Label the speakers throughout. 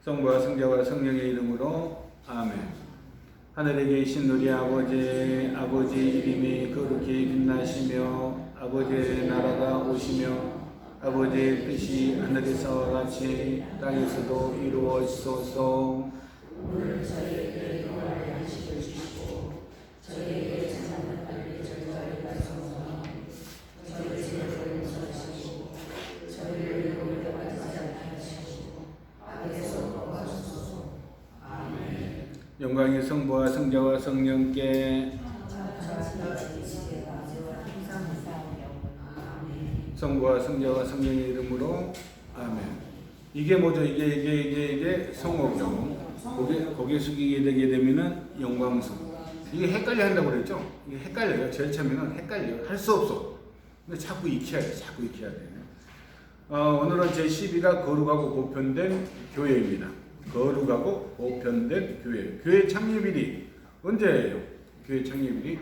Speaker 1: 성부와 성자와 성령의 이름으로 아멘. 하늘에 계신 우리 아버지 이름이 거룩히 빛나시며 아버지의 나라가 오시며 아버지의 뜻이 하늘에서와 같이 땅에서도 이루어지소서.
Speaker 2: 오늘 저희에게 일용할 양식을 주시고 저희에게 잘못한 저희가 정하여 저희를 죄를 용서하시고 저희를 유혹에 빠지지 않게 하시고 악에서 구하소서. 아멘.
Speaker 1: 영광의 성부와 성자와 성령께 성부와 성자와 성령의 이름으로 아멘. 이게 뭐죠? 이게 성호경. 고개 숙이게 되게 되면은 영광성. 이게 헷갈려 한다고 그랬죠? 이게 헷갈려요. 제일 처음에는 헷갈려요. 할 수 없어. 근데 자꾸 익혀야 돼. 오늘은 제12가 거룩하고 보편된 교회입니다. 거룩하고 보편된 교회. 교회 창립일이 언제예요? 교회 창립일이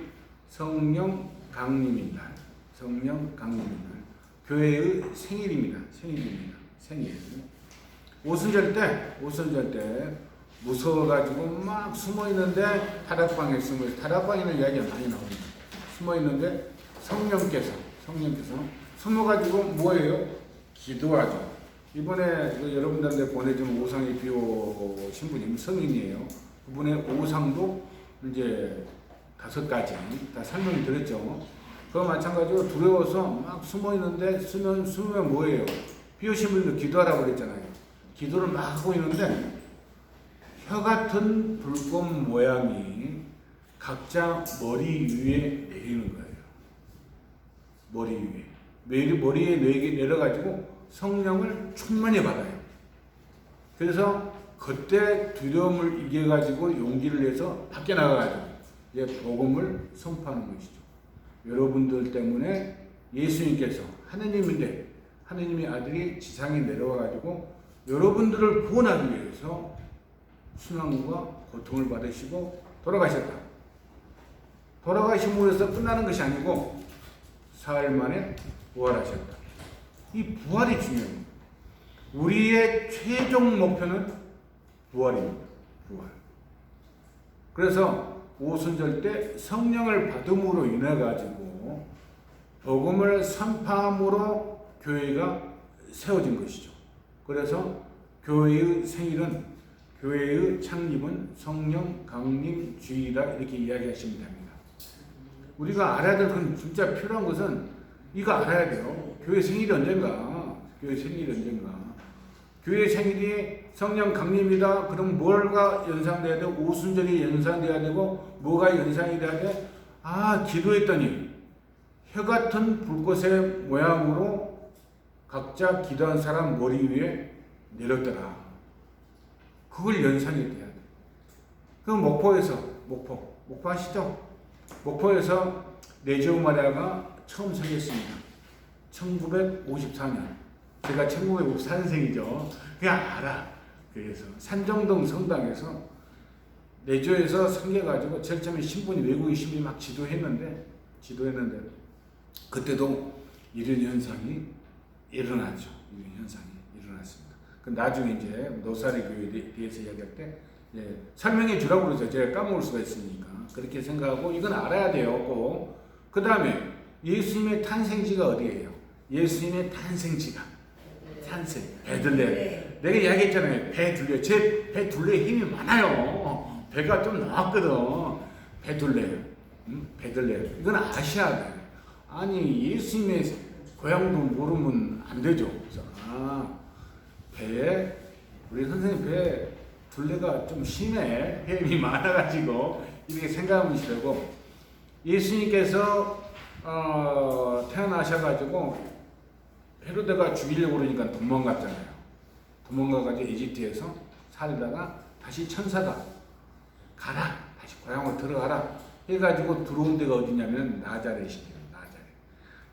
Speaker 1: 성령 강림인 날. 성령 강림인 날. 교회의 생일입니다. 생일. 오순절 때 무서워가지고 막 숨어있는데 다락방에는 이야기가 많이 나옵니다. 숨어있는데 성령께서 숨어가지고 뭐예요? 기도하죠. 이번에 여러분들한테 보내준 오상의 비오 신부님 성인이에요. 그분의 오상도 이제 5가지 다 설명이 드렸죠. 그거 마찬가지로 두려워서 막 숨어있는데 숨으면 뭐예요? 비오신 분도 기도하라고 그랬잖아요. 기도를 막 하고 있는데 혀 같은 불꽃 모양이 각자 머리 위에 내리는 거예요. 머리에 내려가지고 성령을 충만히 받아요. 그래서 그때 두려움을 이겨가지고 용기를 내서 밖에 나가가지고 이제 복음을 선포하는 것이죠. 여러분들 때문에 예수님께서 하느님의 아들이 지상에 내려와가지고 여러분들을 구원하기 위해서 순환과 고통을 받으시고 돌아가셨다. 돌아가심으로 해서 끝나는 것이 아니고 사흘 만에 부활하셨다. 이 부활이 중요합니다. 우리의 최종 목표는 부활입니다. 부활. 그래서 오순절 때 성령을 받음으로 인해 가지고 복음을 선포함으로 교회가 세워진 것이죠. 그래서 교회의 창립은 성령 강림 주의다 이렇게 이야기하시면 됩니다. 우리가 알아야 될 건 진짜 필요한 것은 이거 알아야 돼요. 교회 생일이 언젠가. 교회 생일이 성령 강림이다. 그럼 뭘가 연상돼야 돼? 오순절이 연상돼야 되고 뭐가 연상이 돼야 돼? 기도했더니 혀 같은 불꽃의 모양으로 각자 기도한 사람 머리 위에 내렸더라. 그걸 연상이 돼야 돼. 그 목포 아시죠? 목포에서 내지오 마리아가 처음 생겼습니다. 1954년. 제가 1954년생이죠. 그냥 알아. 그래서 산정동 성당에서 내조에서 생겨가지고 제일 처음에 외국인 신분이 막 지도했는데 그때도 이런 현상이 일어났죠. 일어났습니다. 그 나중에 이제 노사리 교회에 대해서 이야기할 때 설명해 주라고 그러죠. 제가 까먹을 수가 있으니까. 그렇게 생각하고 이건 알아야 돼요. 꼭. 그 다음에 예수님의 탄생지가 어디예요? 예수님의 탄생. 베들레헴. 내가 이야기했잖아요. 베들레헴. 제 베들레헴 힘이 많아요. 배가 좀 나왔거든. 베들레헴. 이건 아셔야 돼요. 아니 예수님의 고향도 모르면 안 되죠. 그래서 배에 우리 선생님 배에 둘레가 좀 심해. 뱀이 많아가지고 이렇게 생각하면 되고 예수님께서 태어나셔가지고 헤로데가 죽이려고 그러니까 도망갔잖아요. 도망가가지고 이집트에서 살다가 다시 천사가 가라. 다시 고향으로 들어가라. 해가지고 들어온 데가 어디냐면 나자렛이에요.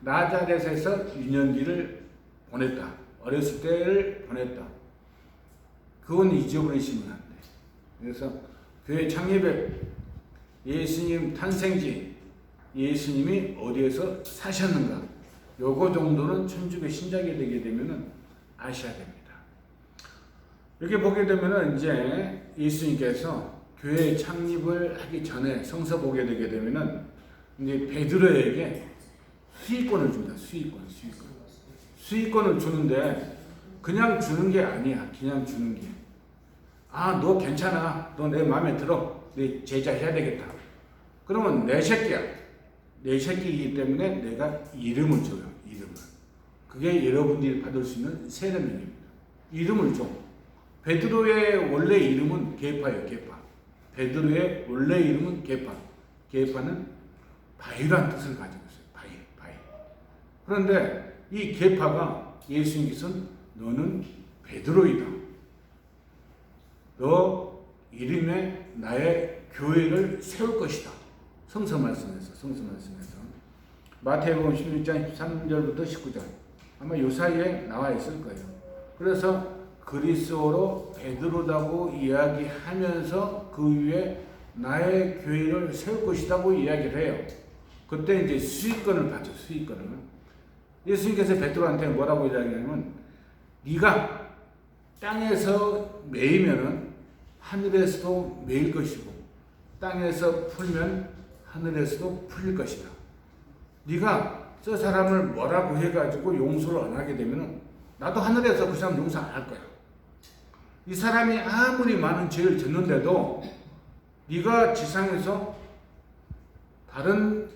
Speaker 1: 나자렛에서 유년기를 보냈다. 어렸을 때를 보냈다. 그건 잊어버리시면 안 돼. 그래서 교회 창립에 예수님 탄생지, 예수님이 어디에서 사셨는가, 요거 정도는 천주교 신자게 되게 되면은 아셔야 됩니다. 이렇게 보게 되면은 이제 예수님께서 교회 창립을 하기 전에 성서 보게 되게 되면은 이제 베드로에게 수익권을 줍니다. 수익권을 주는데 그냥 주는 게 아니야. 그냥 주는 게. 아, 너 괜찮아. 너 내 마음에 들어. 내 제자 해야 되겠다. 그러면 내 새끼야. 내 새끼이기 때문에 내가 이름을 줘요. 이름을. 그게 여러분들이 받을 수 있는 세례명입니다. 이름을 줘. 베드로의 원래 이름은 게파예요. 게파. 베드로의 원래 이름은 게파. 게파는 바위라는 뜻을 가지고 있어요. 바위. 그런데 이 게파가 예수님께서는 너는 베드로이다. 너 이름에 나의 교회를 세울 것이다. 성서 말씀에서. 마태복음 16장 13절부터 19절. 아마 요 사이에 나와 있을 거예요. 그래서 그리스어로 베드로라고 이야기하면서 그 위에 나의 교회를 세울 것이라고 이야기를 해요. 그때 이제 수익권을 받죠. 수익권을. 예수님께서 베드로한테 뭐라고 이야기하냐면 네가 땅에서 매이면은 하늘에서도 매일 것이고 땅에서 풀면 하늘에서도 풀릴 것이다. 네가 저 사람을 뭐라고 해가지고 용서를 안 하게 되면은 나도 하늘에서 그 사람 용서 안 할 거야. 이 사람이 아무리 많은 죄를 졌는데도 네가 지상에서 다른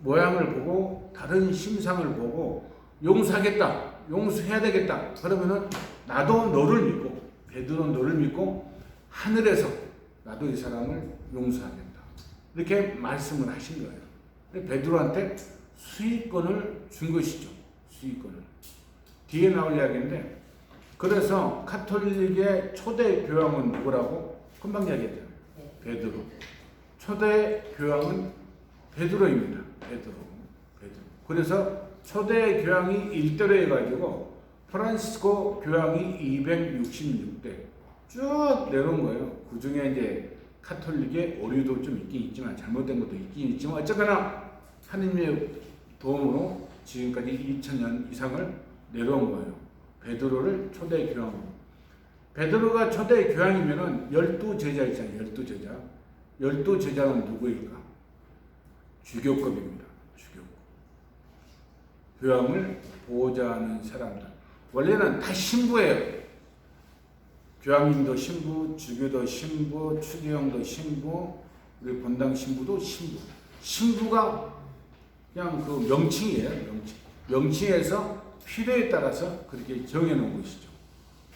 Speaker 1: 모양을 보고 다른 심상을 보고 용서하겠다, 용서해야 되겠다. 그러면은 나도 너를 믿고 베드로는 너를 믿고 하늘에서 나도 이 사람을 용서하겠다. 이렇게 말씀을 하신 거예요. 베드로한테 수익권을 준 것이죠. 수익권을. 뒤에 나올 이야기인데 그래서 카톨릭의 초대 교황은 누구라고? 금방 이야기했잖아요. 베드로. 초대 교황은 베드로입니다. 베드로. 그래서 초대 교황이 1대로 해가지고 프란시스코 교황이 266대 쭉 내려온 거예요. 그 중에 이제 카톨릭의 오류도 좀 있긴 있지만 잘못된 것도 있긴 있지만 어쨌거나 하느님의 도움으로 지금까지 2000년 이상을 내려온 거예요. 베드로를 초대 교황으로. 베드로가 초대 교황이면은 12제자 있잖아요. 12제자. 12제자는 누구일까? 주교급입니다. 주교급. 교황을 보호자 하는 사람들. 원래는 다 신부예요. 교황님도 신부, 주교도 신부, 추기경도 신부, 우리 본당 신부도 신부. 신부가 그냥 그 명칭이에요. 명칭에서 필요에 따라서 그렇게 정해놓은 것이죠.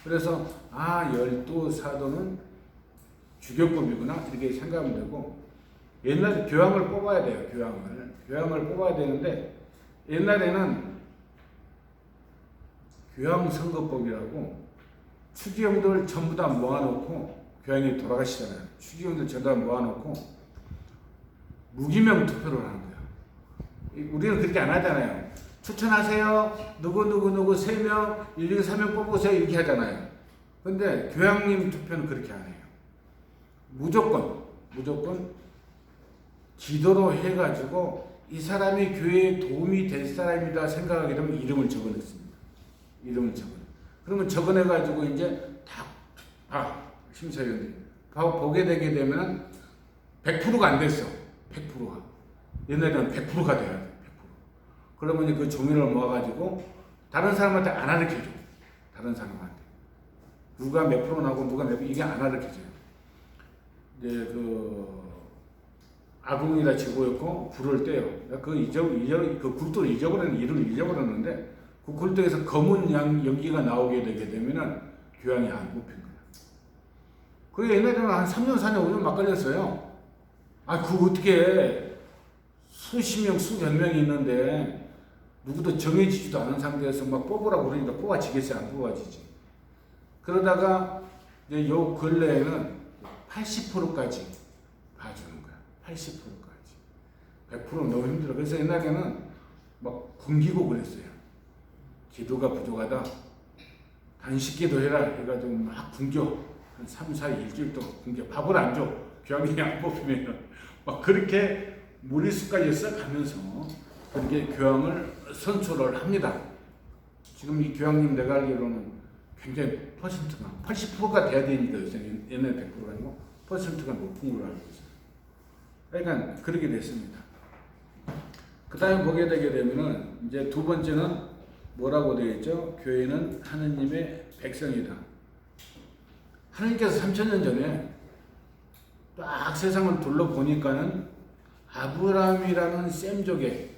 Speaker 1: 그래서 12사도는 주교급이구나 이렇게 생각하면 되고 옛날에 교황을 뽑아야 돼요. 교황을 뽑아야 되는데 옛날에는 교황 선거법이라고 추기경들 전부 다 모아놓고 교황이 돌아가시잖아요. 추기경들 전부 다 모아놓고 무기명 투표를 하는 거예요. 우리는 그렇게 안 하잖아요. 추천하세요. 누구 3명, 1, 2, 3명 뽑으세요. 이렇게 하잖아요. 근데 교황님 투표는 그렇게 안 해요. 무조건 기도로 해가지고 이 사람이 교회에 도움이 될 사람이다 생각하게 되면 이름을 적어냈습니다. 그러면 적어내가지고 이제 심사위원들이 보게 되게 되면 100%가 안 됐어. 100%가. 옛날에는 100%가 돼야 돼. 그러면 그 종이를 모아가지고 다른 사람한테 안 가르쳐줘. 다른 사람한테. 누가 몇 프로 나고 누가 몇 프로 이게 안 가르쳐줘요. 이제 그 아궁이가 지고였고 불을 떼요. 그 굴뚝을 이름을 잊어버렸는데 그 굴뚝에서 검은 연기가 나오게 되게 되면은 교황이 안 뽑힌 거야. 그게 옛날에는 한 3년 4년 5년 막 걸렸어요. 그거 어떻게 수십 명 수백 명이 있는데 누구도 정해지지도 않은 상태에서 막 뽑으라고 그러니까 뽑아지겠어요? 안 뽑아지지. 그러다가 이제 요 근래에는 80%까지 봐주는 거야. 80%까지. 100% 너무 힘들어. 그래서 옛날에는 막 굶기고 그랬어요. 기도가 부족하다. 단식 기도해라 해가지고 막 굶겨. 한 3, 4, 일주일 동안 굶겨. 밥을 안 줘. 교황이 안 뽑히면 막 그렇게 무리수까지 써가면서 그렇게 교황을 선출을 합니다. 지금 이 교황님 내가 알기로는 굉장히 퍼센트가 80%가 돼야 되니까 요새는 옛날에 100%가 아니고 퍼센트가 높은 걸로 알고 있어요. 그러니까 그렇게 됐습니다. 그 다음에 보게 되게 되면은 이제 두 번째는 뭐라고 되어 있죠? 교회는 하느님의 백성이다. 하느님께서 3000년 전에 딱 세상을 둘러보니까는 아브라함이라는 셈족의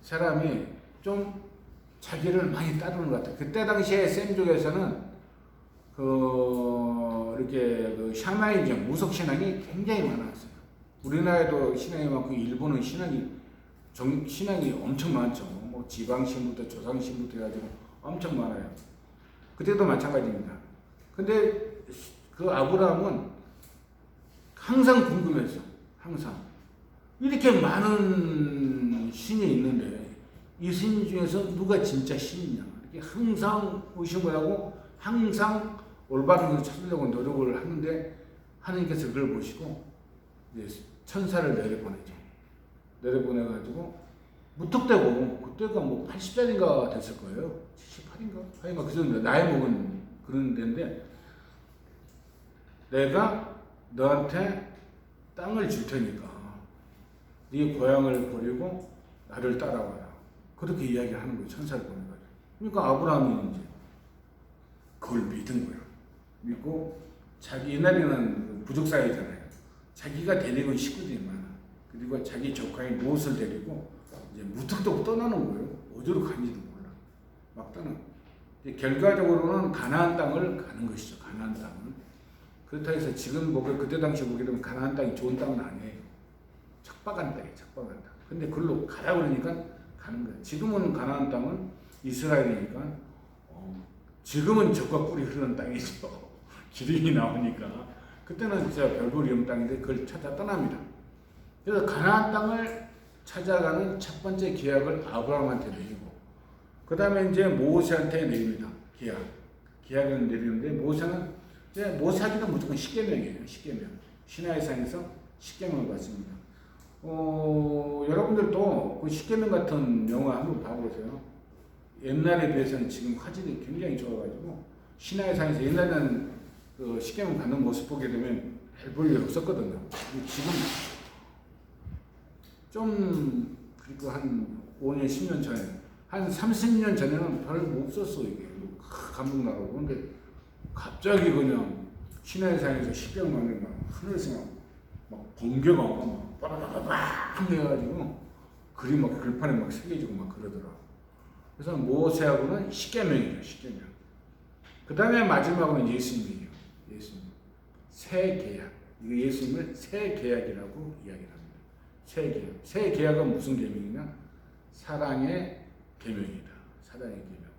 Speaker 1: 사람이 좀 자기를 많이 따르는 것 같아요. 그때 당시에 셈족에서는 이렇게 샤마니즘, 무속 신앙이 굉장히 많았어요. 우리나라에도 신앙이 많고 일본은 신앙이 엄청 많죠. 뭐 지방신부터 조상신부터 해가지고 엄청 많아요. 그때도 마찬가지입니다. 근데 그 아브라함은 항상 궁금했어. 항상 이렇게 많은 신이 있는데 이 신 중에서 누가 진짜 신이냐 이렇게 항상 의심을 하고 항상 올바른 걸 찾으려고 노력을 하는데 하나님께서 그걸 보시고 이제 천사를 내려보내죠. 내려보내가지고 무턱대고 그때가 뭐 80살인가 됐을 거예요. 78인가? 하여간 그 정도 나이 먹은 그런 데인데 내가 너한테 땅을 줄 테니까 네 고향을 버리고 나를 따라와라. 그렇게 이야기하는 거예요. 천사를 보내가지고. 그러니까 아브라함이 이제 그걸 믿은 거예요. 믿고 자기 옛날에는 부족 사회잖아요. 자기가 데리고 식구들이 많아. 그리고 자기 조카인 롯을 데리고 이제 무턱대고 떠나는 거예요. 어디로 가는지도 몰라. 막 떠나. 결과적으로는 가나안 땅을 가는 것이죠. 가나안 땅을. 그렇다 해서 지금 보고 그때 당시 보게 되면 가나안 땅이 좋은 땅은 아니에요. 척박한 땅이에요. 척박한 땅. 근데 그걸로 가라 그러니까 가는 거예요. 지금은 가나안 땅은 이스라엘이니까 지금은 적과 꿀이 흐르는 땅이죠. 기름이 나오니까. 그때는 진짜 별볼이 없는 땅인데 그걸 찾아 떠납니다. 그래서 가나안 땅을 찾아가는 첫 번째 계약을 아브라함한테 내리고 그 다음에 이제 모세한테 내립니다. 계약을 내리는데 모세는 이제 모세하기는 무조건 십계명이에요. 십계명. 시나이 산에서 십계명을 받습니다. 여러분들도 그 십계명 같은 영화 한번 봐보세요. 옛날에 비해서는 지금 화질이 굉장히 좋아가지고 시나이 산에서 옛날에는 그 십계명 받는 모습 보게 되면 별 볼 일 없었거든요. 지금 좀 그리고 한 5년 10년 전에 한 30년 전에는 별 없었어 이게 감동 나고 그런데 갑자기 그냥 시나이 산에서 십계명을 막 하늘에서 막 번개가 막 빠라바라박 해가지고 글이 막 글판에 막 새겨지고 막 그러더라. 그래서 모세하고는 십계명이에요. 십계명. 그 다음에 마지막으로는 예수님이에요. 예수님. 새 계약. 이거 예수님을 새 계약이라고 이야기합니다. 새 계약. 새 계약은 무슨 계명이냐? 사랑의 계명이다. 사랑의 계명.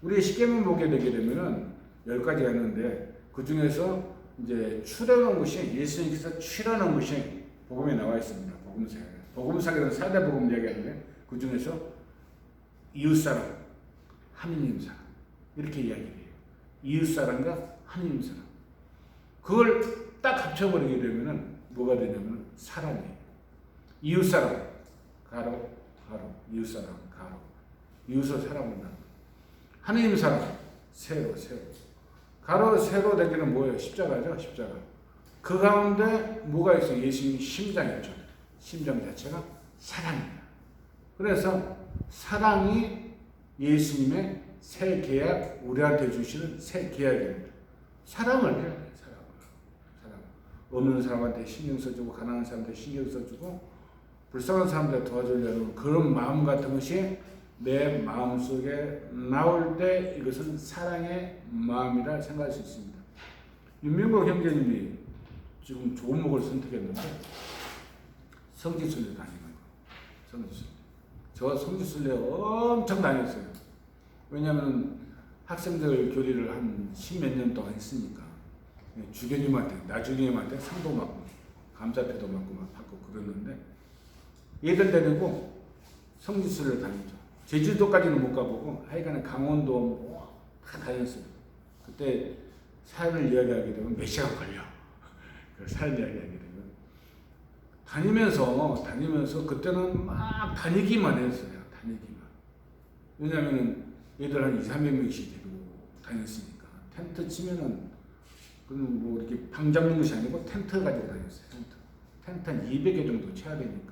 Speaker 1: 우리 십계명 보게 되게 되면은 10가지가 있는데 그 중에서 이제 출애굽 것이 예수님께서 출애굽 것이 복음에 나와 있습니다. 복음사에. 복음사에는 4대 복음 이야기하는데 그 중에서 이웃사랑, 하느님 사랑 이렇게 이야기해요. 이웃사랑과 하느님 사랑. 그걸 딱 합쳐버리게 되면은 뭐가 되냐면 사랑이에요. 이웃사랑, 가로, 이웃사랑, 가로. 이웃을 사랑한다. 하느님 사랑, 세로. 가로, 세로 되기는 뭐예요? 십자가죠, 십자가. 그 가운데 뭐가 있어요? 예수님이 심장이죠. 심장 자체가 사랑입니다. 그래서 사랑이 예수님의 새 계약, 우리한테 주시는 새 계약입니다. 사랑을 해야 돼요, 사랑. 없는 사람한테 신경 써주고, 가난한 사람한테 신경 써주고, 불쌍한 사람들 도와주려는 그런 마음 같은 것이 내 마음속에 나올 때 이것은 사랑의 마음이라 생각할 수 있습니다. 윤명국 형제님이 지금 좋은 목을 선택했는데 성지순례 다니는 거. 성지순례. 저 성지순례 엄청 다녔어요. 왜냐하면 학생들 교리를 한 10몇 년 동안 했으니까 주교님한테, 나주교님한테 상도 받고 감사패도 받고 막 받고 그러는데 얘들 데리고 성지순례 다니죠. 제주도까지는 못 가보고 하여간에 강원도 뭐 다 다녔어요. 그때 사연을 이야기하게 되면 몇 시간 걸려. 그 사연 이야기하게 되면 다니면서 그때는 막 다니기만 했어요. 다니기만. 왜냐하면 얘들 한 2, 300명씩 데리고 다녔으니까. 텐트 치면은 그건 뭐 이렇게 방 잡는 것이 아니고 텐트 가지고 다녔어요. 텐트 한 200개 정도 쳐야 되니까.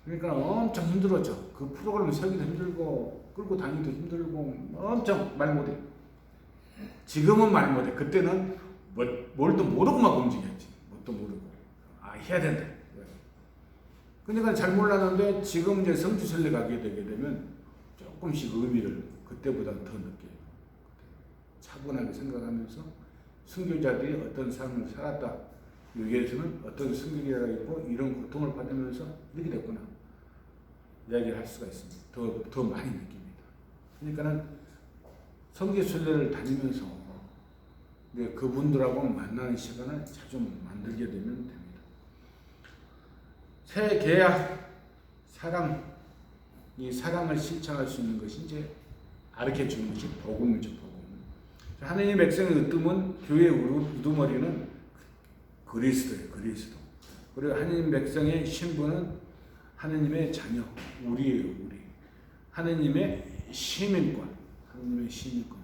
Speaker 1: 그러니까 엄청 힘들었죠. 그 프로그램 세기도 힘들고 끌고 다니기도 힘들고 엄청 말 못해. 지금은 말 못해. 그때는 뭘도 모르고만 움직였지. 뭣도 모르고. 아, 해야 된다. 그러니까 잘 몰랐는데 지금 이제 성지순례 가게 되게 되면 조금씩 의미를 그때보다 더 늦게 차분하게 생각하면서 순교자들이 어떤 삶을 살았다. 여기에서는 어떤 순교자가 있고 이런 고통을 받으면서 이렇게 됐구나. 이야기를 할 수가 있습니다. 더 많이 느낍니다. 그러니까는 성지순례를 다니면서 그분들하고 만나는 시간을 자주 만들게 되면 됩니다. 새 계약, 사랑, 이 사랑을 실천할 수 있는 것이 이제 가르쳐 주는 것이 복음이죠, 복음. 하나님의 백성의 으뜸은 교회의 우두머리는 그리스도예요, 그리스도. 그리고 하나님 백성의 신분은 하나님의 자녀, 우리예요, 우리. 하나님의 시민권,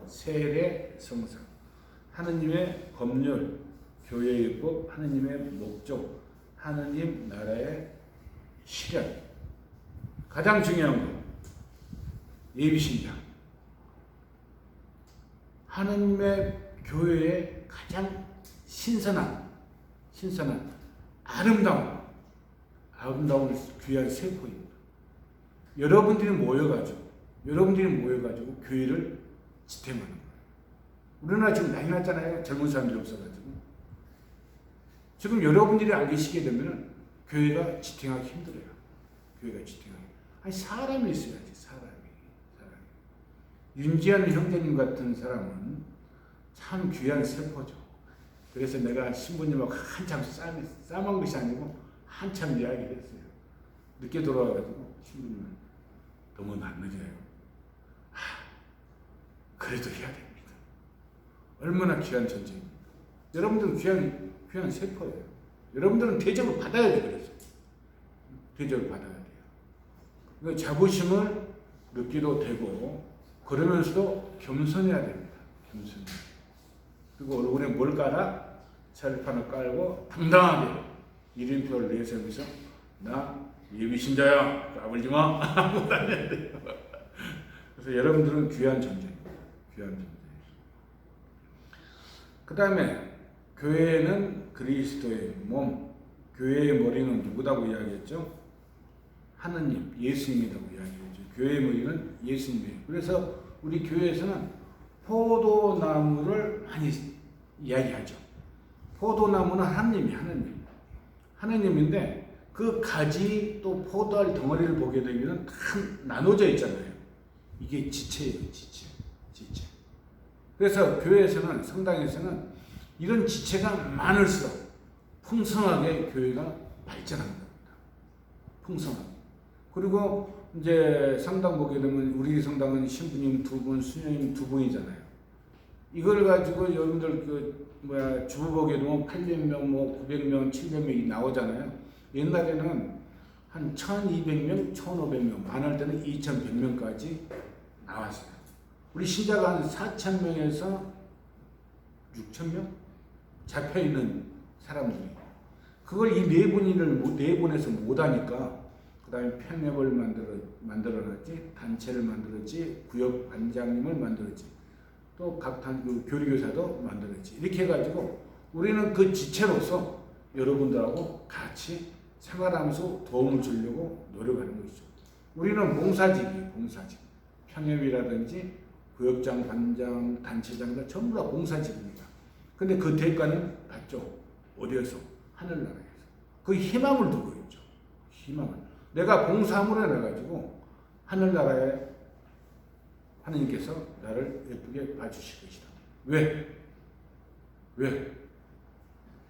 Speaker 1: 세례 성사, 하나님의 법률, 교회의 법, 하나님의 목적, 하나님 나라의 실현. 가장 중요한 거, 예비신자. 하나님의 교회의 가장 신선한 아름다운 귀한 세포입니다. 여러분들이 모여가지고 교회를 지탱하는 거예요. 우리나라 지금 난리 났잖아요. 젊은 사람들이 없어가지고. 지금 여러분들이 안 계시게 되면 교회가 지탱하기 힘들어요. 아니, 사람이 있어야지, 사람이. 윤지한 형제님 같은 사람은 참 귀한 세포죠. 그래서 내가 신부님하고 한참 싸먹은 것이 아니고 한참 이야기를 했어요. 늦게 돌아와가지고 신부님은 너무 늦어요. 그래도 해야 됩니다. 얼마나 귀한 존재입니다. 여러분들은 귀한 세포예요. 여러분들은 대접을 받아야 돼요. 그래서 대접을 받아야 돼요. 그러니까 자부심을 느끼도 되고 그러면서도 겸손해야 됩니다. 겸손해. 그리고 얼굴에 뭘 깔아? 철판을 깔고 당당하게 이름표를 내세우면서 나 예비신자야. 까불지 마. 하고 다녀야 돼요. 그래서 여러분들은 귀한 존재입니다. 귀한 존재. 그 다음에 교회는 그리스도의 몸, 교회의 머리는 누구다고 이야기했죠? 하느님, 예수님이라고 이야기했죠. 교회의 머리는 예수님이에요. 그래서 우리 교회에서는 포도나무를 많이 이야기하죠. 포도나무는 하느님인데 그 가지 또 포도알 덩어리를 보게 되면 다 나눠져 있잖아요. 이게 지체예요, 지체. 그래서 교회에서는, 성당에서는 이런 지체가 많을수록 풍성하게 교회가 발전하는 겁니다. 풍성하게. 그리고 이제 성당 보게 되면 우리 성당은 신부님 2분, 수녀님 2분이잖아요. 이걸 가지고 여러분들 주부 보게 되면 800명, 900명, 700명이 나오잖아요. 옛날에는 한 1200명, 1500명, 많을 때는 2100명까지 나왔어요. 우리 신자가 한 4000명에서 6000명? 잡혀있는 사람들이. 그걸 이 내분에서 못하니까, 그 다음에 편협을 만들어놨지, 단체를 만들었지, 구역 반장님을 만들었지, 또 각 교리교사도 만들었지. 이렇게 해가지고 우리는 그 지체로서 여러분들하고 같이 생활하면서 도움을 주려고 노력하는 것이죠. 우리는 봉사직이에요, 봉사직. 평협이라든지 구역장, 반장, 단체장 전부 다 봉사직입니다. 근데 그 대가는 받죠. 어디에서? 하늘나라에서. 그 희망을 두고 있죠. 희망을. 내가 봉사함으로 해가지고 하늘나라에 하느님께서 나를 예쁘게 봐주실 것이다. 왜?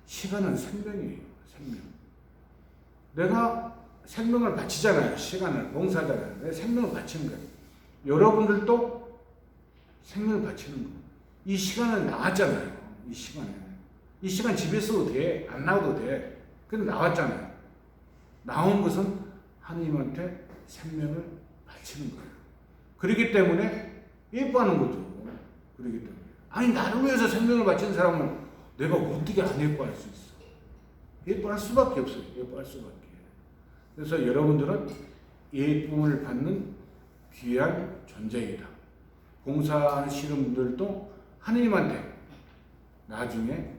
Speaker 1: 시간은 생명이에요. 생명. 내가 생명을 바치잖아요. 시간을, 봉사잖아요. 내 생명을 바치는 거예요. 여러분들도 생명을 바치는 거예요. 이 시간은 나왔잖아요. 이 시간 집에 있어도 돼. 안 나와도 돼. 근데 나왔잖아요. 나온 것은 하나님한테 생명을 바치는 거예요. 그렇기 때문에 예뻐하는 거죠. 그러기 때문에. 아니, 나를 위해서 생명을 바친 사람은 내가 어떻게 안 예뻐할 수 있어? 예뻐할 수밖에 없어요. 예뻐할 수밖에. 그래서 여러분들은 예쁨을 받는 귀한 존재이다. 봉사하시는 분들도 하느님한테 나중에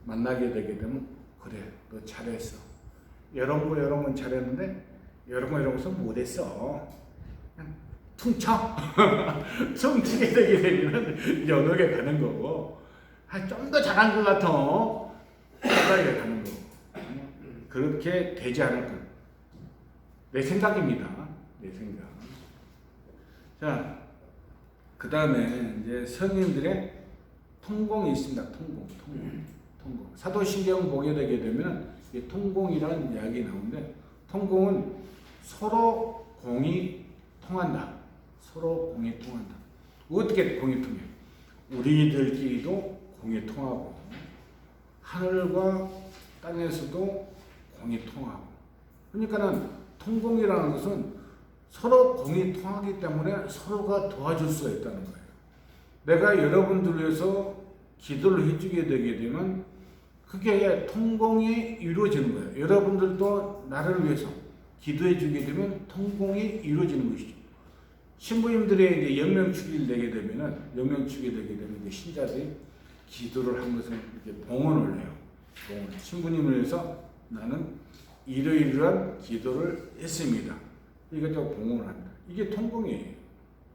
Speaker 1: 만나게 되게 되면, 그래, 너 잘했어. 이런 거 잘했는데 이런 거서 못했어. 그냥 퉁쳐. 퉁치게 되게 되면 연옥에 가는 거고, 좀 더 잘한 것 같아. 사다리에 가는 거고. 그렇게 되지 않을까. 내 생각입니다. 내 생각. 자, 그 다음에 이제 성인들의 통공이 있습니다. 통공. 사도신경 보게 되게 되면 통공이라는 이야기 나오는데, 통공은 서로 공이 통한다. 서로 공이 통한다. 어떻게 공이 통해? 우리들끼리도 공이 통하고, 하늘과 땅에서도 공이 통하고. 그러니까는 통공이라는 것은 서로 공이 통하기 때문에 서로가 도와줄 수가 있다는 거예요. 내가 여러분들 위해서 기도를 해주게 되게 되면 그게 통공이 이루어지는 거예요. 여러분들도 나를 위해서 기도해 주게 되면 통공이 이루어지는 것이죠. 신부님들의 이제 영명축일 되게 되면 이제 신자들이 기도를 한 것을 이렇게 봉헌을 해요. 신부님을 위해서 나는 이러이러한 기도를 했습니다. 이것도 봉헌을 합니다. 이게 통공이에요.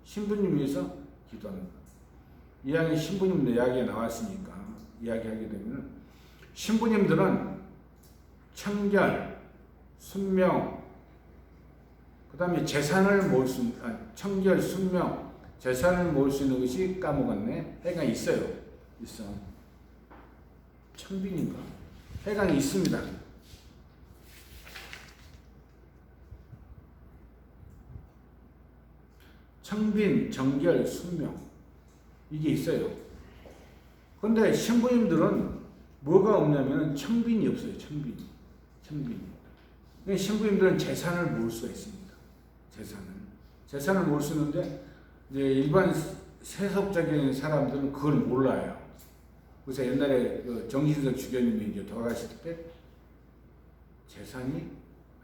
Speaker 1: 신부님 위해서 기도하는 거. 이왕에 신부님 이야기가 나왔으니까 이야기하게 되면, 신부님들은 청결, 순명, 그 다음에 재산을 모을 수, 청결, 순명, 재산을 모을 수 있는 것이 까먹었네. 해강이 있어요. 있어. 청빈인가? 해강이 있습니다. 청빈, 정결, 순명, 이게 있어요. 그런데 신부님들은 뭐가 없냐면 청빈이 없어요. 청빈. 신부님들은 재산을 모을 수가 있습니다. 재산을 모을 수 있는데, 이제 일반 세속적인 사람들은 그걸 몰라요. 그래서 옛날에 그 정신석 주교님이 이제 돌아가실 때 재산이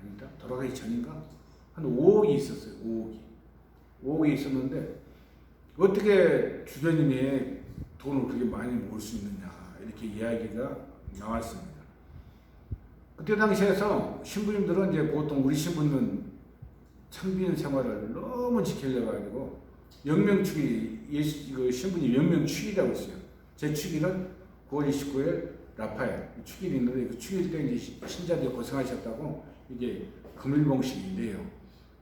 Speaker 1: 아니다. 돌아가기 전인가? 한 5억이 있었어요. 5억이 있었는데, 어떻게 주교님이 돈을 그렇게 많이 모을 수 있느냐, 이렇게 이야기가 나왔습니다. 그때 당시에서 신부님들은 이제 보통 우리 신부는 청빈 생활을 너무 지키려가지고 영명축이, 그 신부님 영명축이라고 있어요. 제 축일은 9월 29일 라파엘 축일이 있는데, 그 축일 때 이제 신자들이 고생하셨다고 이게 금일봉식인데요.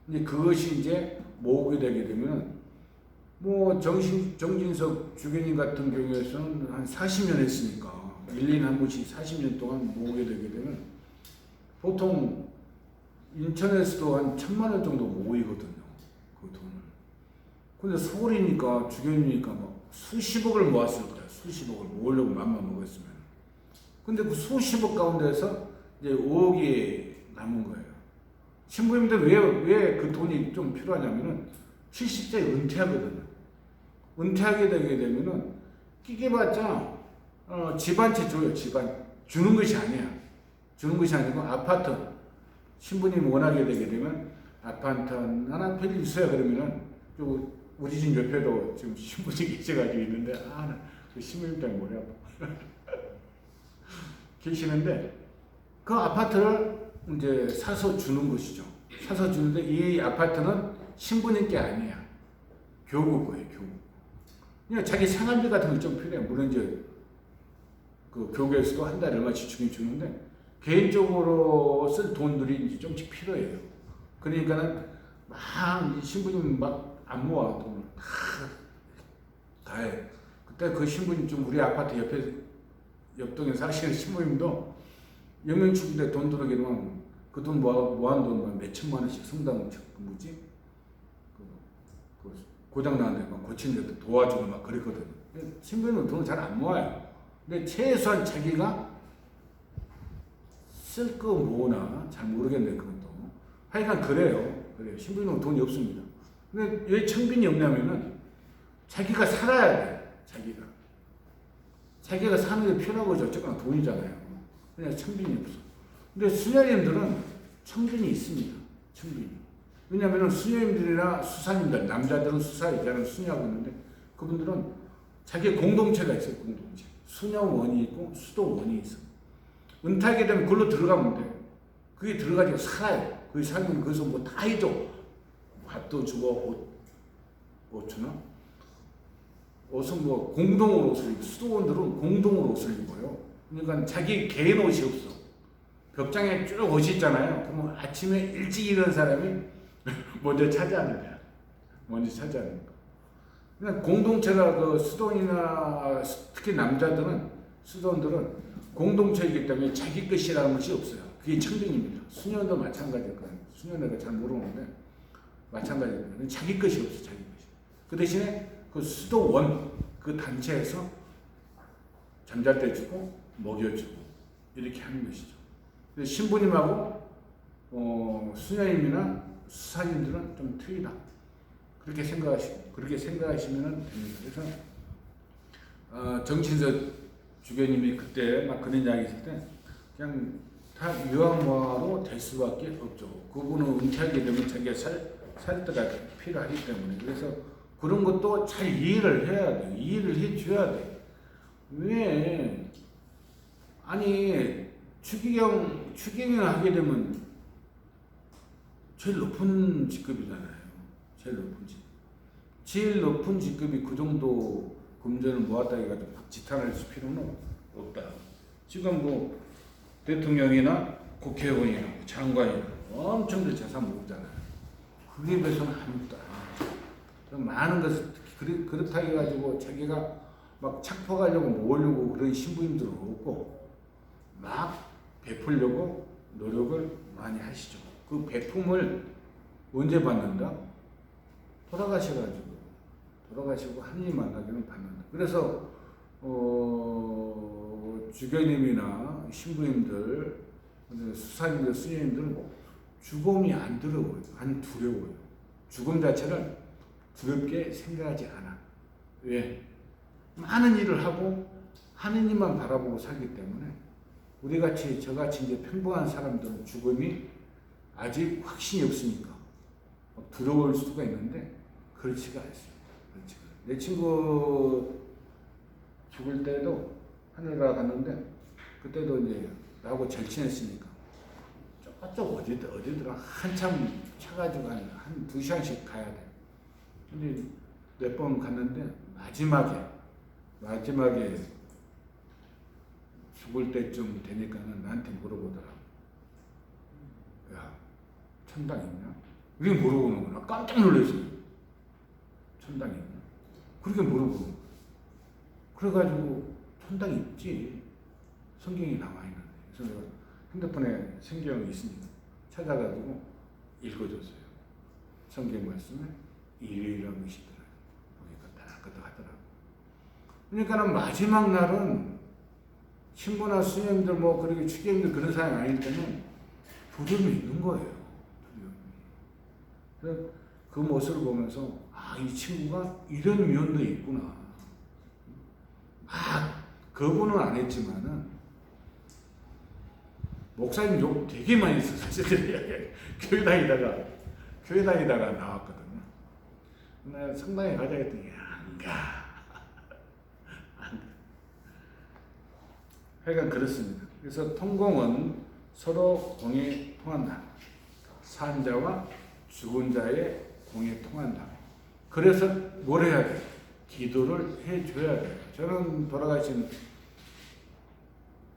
Speaker 1: 근데 그것이 이제 모으게 되게 되면, 뭐 정진석 주교님 같은 경우에서는 한 40년 했으니까 1년에 한 번씩 40년 동안 모으게 되게 되면 보통 인천에서도 한 1,000만 원 정도 모이거든요. 그 돈을. 근데 서울이니까 주교님이니까 막 수십억을 모았을 거야. 수십억을 모으려고 맘만 먹었으면. 근데 그 수십억 가운데서 이제 5억이 남은 거예요. 신부님들 왜 그 돈이 좀 필요하냐면은 70세에 은퇴하거든요. 은퇴하게 되게 되면은 끼게봤자 집 한 채 줘요. 주는 것이 아니야. 주는 것이 아니고 아파트. 신부님이 원하게 되게 되면 아파트 하나 빌려주세요. 그러면은 우리 집 옆에도 지금 신부님이 계셔가지고 있는데, 그 신부님 때문에 머리 아파. 계시는데 그 아파트를 이제 사서 주는 것이죠. 사서 주는데 이 아파트는 신부님께 아니야. 교구 거예요. 교구. 그냥 자기 생활비 같은 거 좀 필요해. 물론 이제 그 교구에서도 한 달에 얼마씩 주는데 개인적으로 쓸 돈들이 이제 좀씩 필요해요. 그러니까는 막 신부님 막 안 모아 돈을 다 해. 그때 그 신부님 좀 우리 아파트 옆동에 사시는 신부님도 영명축인데 돈 들어오게 되면 그 돈 모아놓은 돈 몇 천만 원씩 성당 뭐지? 고장 나는데 막 고치는데 도와주고 막 그랬거든요. 신부님은 돈을 잘 안 모아요. 근데 최소한 자기가 쓸 거 모으나 잘 모르겠네, 그것도. 하여간 그래요. 신부님은 돈이 없습니다. 근데 왜 청빈이 없냐면은 자기가 살아야 돼. 자기가 사는 게 필요하고 어쨌거나 돈이잖아요. 그냥 청빈이 없어. 근데 수녀님들은 청빈이 있습니다. 청빈이. 왜냐하면 수녀님들이나 수사님들, 남자들은 수사, 여자는 수녀하고 있는데 그분들은 자기 공동체가 있어요. 공동체. 수녀원이 있고 수도원이 있어. 은퇴하게 되면 그걸로 들어가면 돼. 그게 들어가지고 살아요. 그게 살면 거기서 뭐 다 해줘. 밥도 주고 옷 주나? 옷은 뭐 공동으로 옷을 입고 수도원들은 공동으로 옷을 입어요. 그러니까 자기 개인 옷이 없어. 벽장에 쭉 옷이 있잖아요. 그러면 아침에 일찍 일어난 사람이 먼저 차지하는 거야. 먼저 차지하는 거. 그러니까 공동체가 그 수도원이나 특히 남자들은 수도원들은 공동체이기 때문에 자기 것이라는 것이 없어요. 그게 청빈입니다. 수녀도 마찬가지일 거예요. 수녀는 잘 모르는데 마찬가지일 거예요. 자기 것이 없어. 자기 것이. 그 대신에 그 수도원 그 단체에서 잠잘 때 주고 먹여주고 이렇게 하는 것이죠. 신부님하고 수녀님이나 수사님들은 좀 틀리다. 그렇게 생각하시면 됩니다. 그래서 정신석 주교님이 그때 막 그런 이야기 했을 때 그냥 다 유황화로 될 수밖에 없죠. 그분은 은퇴하게 되면 자기가 살 때가 필요하기 때문에. 그래서 그런 것도 잘 이해를 해야 돼. 이해를 해줘야 돼. 왜? 아니, 추기경을 하게 되면 제일 높은 직급이잖아요. 제일 높은 직급이 그 정도 금전을 모았다 해가지고 지탄할 필요는 없다. 지금 뭐 대통령이나 국회의원이나 장관이나 엄청난 재산 모으잖아요. 그게 비해서는 아무것도 아니에요. 많은 것을 그렇다 해가지고 자기가 막 착포하려고 모으려고 그런 신부님들은 없고 막 베풀려고 노력을 많이 하시죠. 그 베품을 언제 받는다? 돌아가시고 하느님 만나기는 받는다. 그래서 주교님이나 신부님들, 수사님들, 수녀님들은 죽음이 안 두려워요. 죽음 자체를 두렵게 생각하지 않아. 왜? 많은 일을 하고 하느님만 바라보고 살기 때문에 우리같이 저같이 이제 평범한 사람들은 죽음이 아직 확신이 없으니까 두려울 수가 있는데 그렇지가 않습니다. 내 친구 죽을 때도 하늘나라 갔는데 그때도 이제 나하고 잘 지냈으니까 저쪽 어디더라 한참 차가지고 한 2시간씩 가야 돼. 근데 몇 번 갔는데 마지막에 죽을 때쯤 되니까는 나한테 물어보더라. 야, 천당 있냐? 이렇게 물어보는구나. 깜짝 놀랐어요. 천당 있냐? 그렇게 물어보고. 그래가지고 천당 있지. 성경이 나와 있는데. 그래서 내가 핸드폰에 성경이 있으니까 찾아가지고 읽어줬어요. 성경 말씀에 이러이러한 것이 있더라. 보니까 딱 하더라고. 그러니까는 마지막 날은 신부나 수녀님들 뭐 그렇게 추기님들 그런 사람이 아닐 때는 두려움이 있는 거예요. 그래서 그 모습을 보면서 이 친구가 이런 면도 있구나. 그분은 안 했지만은 목사님 욕 되게 많이 했어. 사실 교회 다니다가 나왔거든요. 나 성당에 가자 했더니 안 가. 하여간 그렇습니다. 그래서 통공은 서로 공에 통한다. 산 자와 죽은 자의 공에 통한다. 그래서 뭘 해야 돼? 기도를 해줘야 돼요. 저는 돌아가신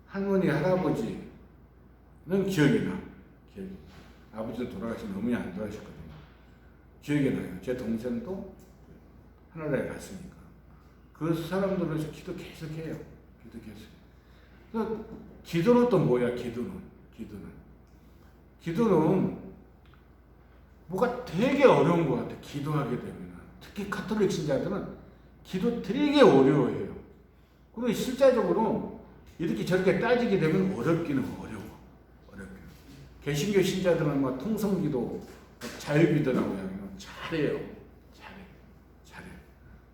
Speaker 1: 할머니, 할아버지는 기억이 나. 아버지도 돌아가신 어머니 안 돌아가셨거든요. 기억이 나요. 제 동생도 하늘나라에 갔으니까. 그 사람들을 위해서 기도 계속해요. 기도 계속. 기도는 또 뭐야? 기도는 뭐가 되게 어려운 것 같아. 기도하게 되면 특히 가톨릭 신자들은 기도 되게 어려워해요. 그리고 실제적으로 이렇게 저렇게 따지게 되면 어렵기는 어려워. 개신교 신자들은 막 통성기도 자유기도라고 해요. 잘해요.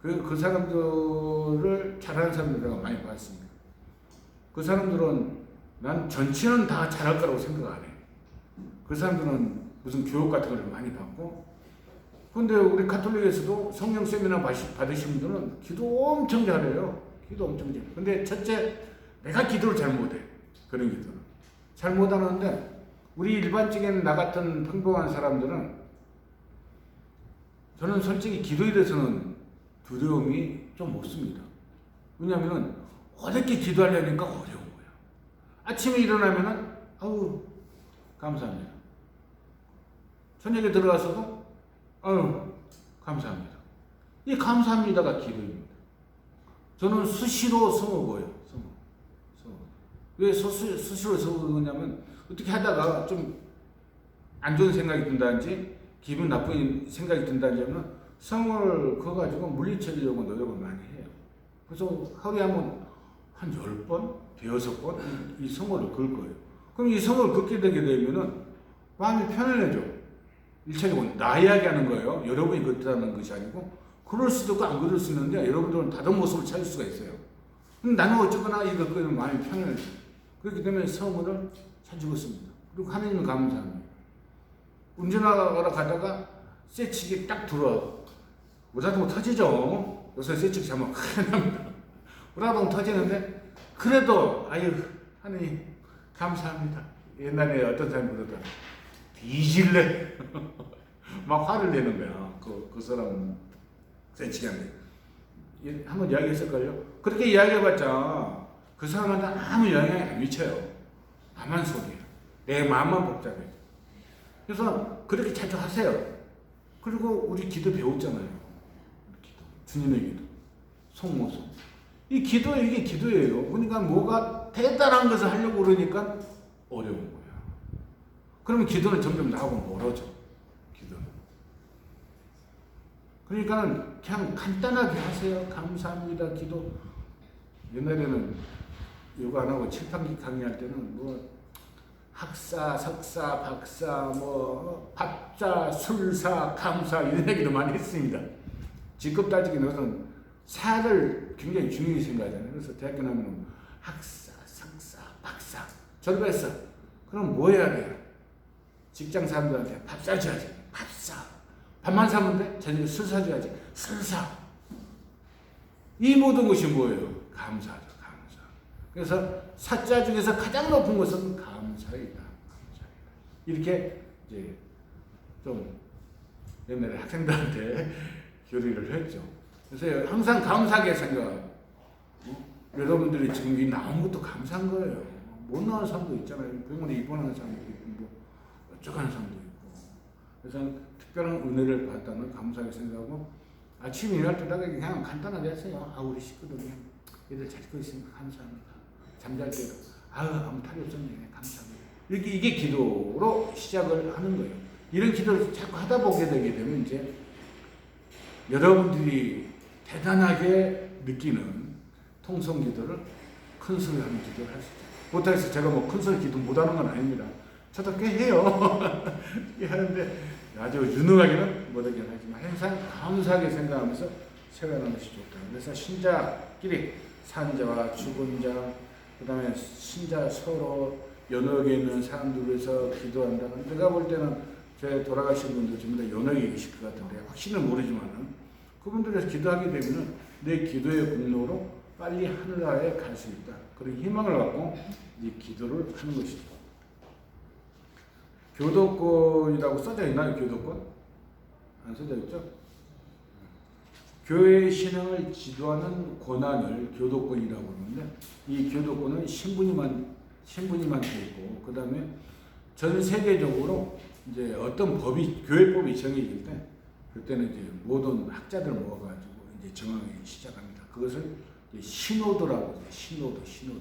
Speaker 1: 그 사람들을 잘하는 사람들 내가 많이 봤습니다. 그 사람들은 난 전체는 다 잘할 거라고 생각 안 해. 그 사람들은 무슨 교육 같은 걸 많이 받고, 근데 우리 가톨릭에서도 성령 세미나 받으신 분들은 기도 엄청 잘해요. 기도 엄청 잘해. 근데 첫째, 내가 기도를 잘 못해. 그런 기도는. 잘 못하는데, 우리 일반적인 나 같은 평범한 사람들은 저는 솔직히 기도에 대해서는 두려움이 좀 없습니다. 왜냐하면 어렵게 기도하려니까 어려운 거야. 아침에 일어나면은 아우 감사합니다. 저녁에 들어가서도 아유 감사합니다. 이 감사합니다가 기도입니다. 저는 수시로 써먹어요. 왜 수시로 써먹냐면 어떻게 하다가 좀 안 좋은 생각이 든다든지 기분 나쁜 생각이 든다든지 하면 성을 그거 가지고 물리치려고 노력을 많이 해요. 그래서 하루에 한 10번, 대여섯 번 이 성을 걸 거예요. 그럼 이 성을 걷게 되게 되면은 마음이 편안해져. 일차적으로 나 이야기하는 거예요. 여러분이 걷다는 것이 아니고, 그럴 수도 있고 안 그럴 수 있는데 여러분들은 다른 모습을 찾을 수가 있어요. 근데 나는 어쨌거나 이거 걷는 마음이 편안해져. 그렇기 때문에 성을 찾고 있습니다. 그리고 하나님을 감사합니다. 운전하러 가다가 쇠치기 딱 들어와. 우라동 터지죠. 요새 쇠치기 잘못 큰일 납니다. 우라동 터지는데, 그래도 아유 하나님 감사합니다. 옛날에 어떤 사람이 그러더라. 뒤질래. 막 화를 내는 거야. 그 사람 쇠치기 하는데. 한번 이야기했을걸요. 그렇게 이야기해봤자 그 사람한테 아무 영향이 안 미쳐요. 나만 속이야. 내 마음만 복잡해. 그래서 그렇게 자주 하세요. 그리고 우리 기도 배웠잖아요. 기도. 주님의 기도. 속모속. 이 기도, 이게 기도예요. 그러니까 뭐가 대단한 것을 하려고 그러니까 어려운 거야. 그러면 기도는 점점 나하고 멀어져. 기도는. 그러니까 그냥 간단하게 하세요. 감사합니다. 기도. 옛날에는 요가 안 하고 칠판기 강의할 때는 뭐 학사, 석사, 박사, 뭐 밥사, 술사, 감사 이런 얘기도 많이 했습니다. 직급 따지기 위해서는 사를 굉장히 중요히 생각하잖아요. 그래서 대학교 나면 학사, 석사, 박사 졸업했어. 그럼 뭐 해야 돼요? 직장 사람들한테 밥 사줘야지. 밥사. 밥만 사면 돼? 저녁에 술 사줘야지. 술사. 이 모든 것이 뭐예요? 감사죠. 감사. 그래서 사자 중에서 가장 높은 것은 감사이다. 이렇게 이제 좀 옛날에 학생들한테 교리를 했죠. 그래서 항상 감사하게 생각. 여러분들이 지금 이 나온 것도 감사한 거예요. 못 나온 사람도 있잖아요. 병원에 입원하는 사람도 있고, 뭐 어쩌고하는 사람도 있고. 그래서 특별한 은혜를 받았다는 감사하게 생각하고, 아침에 일어날 때 그냥 간단하게 했어요. 아, 우리 식구들이 얘들 잘 거 있으니까 감사합니다. 잠잘 때도 아무 탈이 없었네. 감사합니다. 이게 기도로 시작을 하는 거예요. 이런 기도를 자꾸 하다 보게 되게 되면 이제 여러분들이 대단하게 느끼는 통성 기도를 큰 소리 하는 기도를 할 수 있어요. 못하겠어요. 제가 뭐 큰 소리 기도 못하는 건 아닙니다. 저도 꽤 해요. 꽤 하는데 아주 유능하게는 못하긴 하지만 항상 감사하게 생각하면서 세워가는 것이 좋다. 그래서 신자끼리 산자와 죽은 자, 그 다음에 신자 서로 연옥에 있는 사람들에서 기도한다. 내가 볼 때는 제 돌아가신 분들 전부 다 연옥에 계실 것 같은데 확신은 모르지만은 그분들에서 기도하게 되면은 내 기도의 공로로 빨리 하늘나라에 갈 수 있다. 그런 희망을 갖고 이 기도를 하는 것이죠. 교도권이라고 써져 있나요? 교도권? 안 써져 있죠? 교회의 신앙을 지도하는 권한을 교도권이라고 그러는데, 이 교도권은 신부님한테 있고, 그 다음에 전 세계적으로 이제 어떤 교회법이 정해질 때, 그때는 이제 모든 학자들 모아가지고 이제 정하기 시작합니다. 그것을 시노드라고 해요. 시노드.